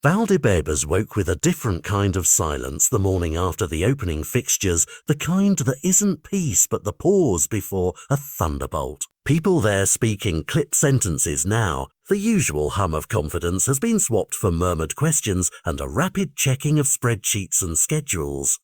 Valdebebas woke with a different kind of silence the morning after the opening fixtures, the kind that isn't peace but the pause before a thunderbolt. People there speaking clipped sentences now. The usual hum of confidence has been swapped for murmured questions and a rapid checking of spreadsheets and schedules.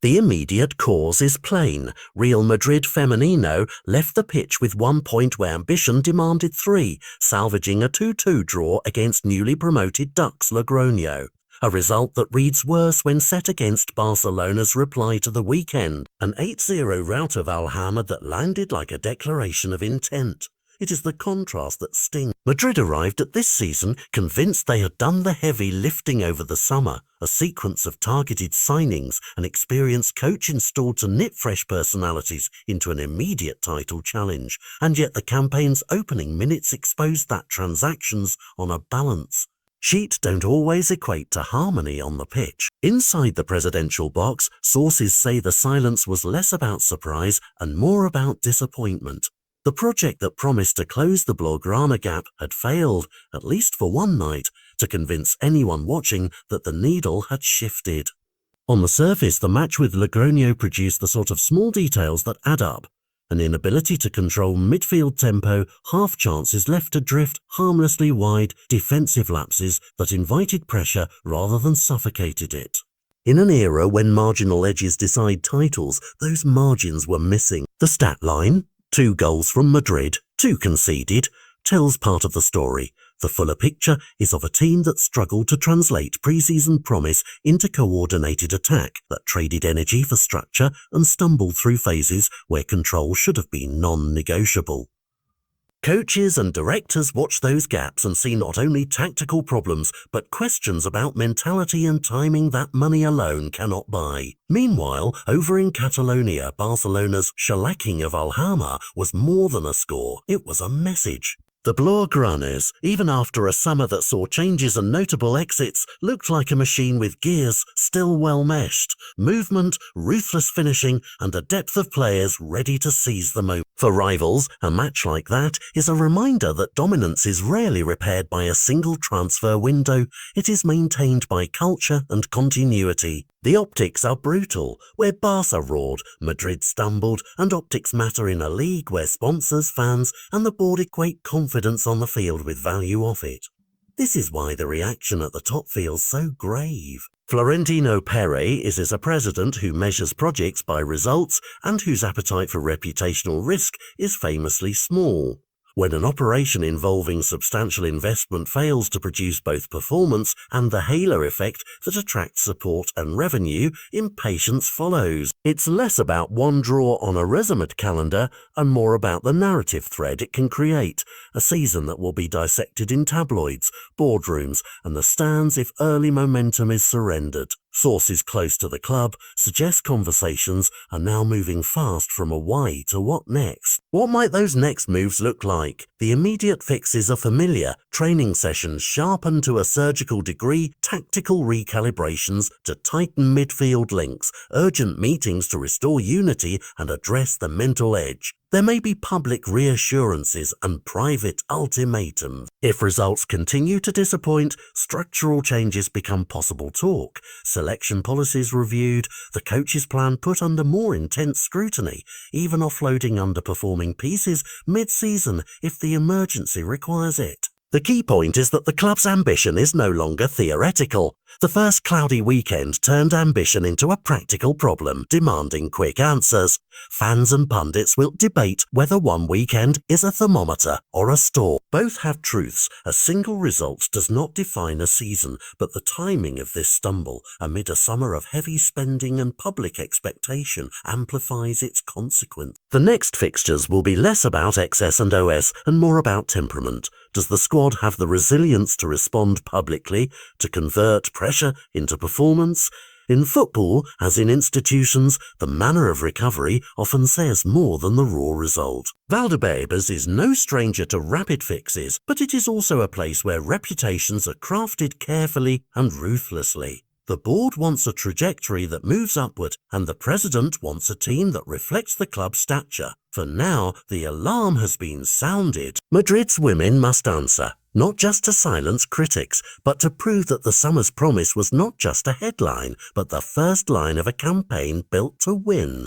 The immediate cause is plain. Real Madrid Femenino left the pitch with 1 point where ambition demanded 3, salvaging a 2-2 draw against newly promoted Ducks Logroño. A result that reads worse when set against Barcelona's reply to the weekend, an 8-0 rout of Alhama that landed like a declaration of intent. It is the contrast that stings. Madrid arrived at this season convinced they had done the heavy lifting over the summer, a sequence of targeted signings, an experienced coach installed to knit fresh personalities into an immediate title challenge, and yet the campaign's opening minutes exposed that transactions on a balance sheet don't always equate to harmony on the pitch. Inside the presidential box, sources say the silence was less about surprise and more about disappointment. The project that promised to close the Blaugrana gap had failed, at least for one night, to convince anyone watching that the needle had shifted. On the surface, the match with Logroño produced the sort of small details that add up. An inability to control midfield tempo, half chances left adrift, harmlessly wide, defensive lapses that invited pressure rather than suffocated it. In an era when marginal edges decide titles, those margins were missing. The stat line, 2 goals from Madrid, 2 conceded, tells part of the story. The fuller picture is of a team that struggled to translate pre-season promise into coordinated attack, that traded energy for structure and stumbled through phases where control should have been non-negotiable. Coaches and directors watch those gaps and see not only tactical problems, but questions about mentality and timing that money alone cannot buy. Meanwhile, over in Catalonia, Barcelona's shellacking of Alhama was more than a score, it was a message. The Blaugranes, even after a summer that saw changes and notable exits, looked like a machine with gears still well meshed, movement, ruthless finishing, and a depth of players ready to seize the moment. For rivals, a match like that is a reminder that dominance is rarely repaired by a single transfer window, it is maintained by culture and continuity. The optics are brutal. Where Barca roared, Madrid stumbled, and optics matter in a league where sponsors, fans, and the board equate confidence on the field with value off it. This is why the reaction at the top feels so grave. Florentino is a president who measures projects by results and whose appetite for reputational risk is famously small. When an operation involving substantial investment fails to produce both performance and the halo effect that attracts support and revenue, impatience follows. It's less about one draw on a resume calendar and more about the narrative thread it can create, a season that will be dissected in tabloids, boardrooms, and the stands if early momentum is surrendered. Sources close to the club suggest conversations are now moving fast from a why to what next. What might those next moves look like? The immediate fixes are familiar: training sessions sharpened to a surgical degree, tactical recalibrations to tighten midfield links, urgent meetings to restore unity and address the mental edge. There may be public reassurances and private ultimatums. If results continue to disappoint, structural changes become possible talk, selection policies reviewed, the coach's plan put under more intense scrutiny, even offloading underperforming pieces mid-season if the emergency requires it. The key point is that the club's ambition is no longer theoretical. The first cloudy weekend turned ambition into a practical problem, demanding quick answers. Fans and pundits will debate whether one weekend is a thermometer or a storm. Both have truths. A single result does not define a season, but the timing of this stumble, amid a summer of heavy spending and public expectation, amplifies its consequence. The next fixtures will be less about excess and OS and more about temperament. Does the squad have the resilience to respond publicly, to convert pressure into performance? In football, as in institutions, the manner of recovery often says more than the raw result. Valdebebas is no stranger to rapid fixes, but it is also a place where reputations are crafted carefully and ruthlessly. The board wants a trajectory that moves upward, and the president wants a team that reflects the club's stature. For now, the alarm has been sounded. Madrid's women must answer, not just to silence critics, but to prove that the summer's promise was not just a headline, but the first line of a campaign built to win.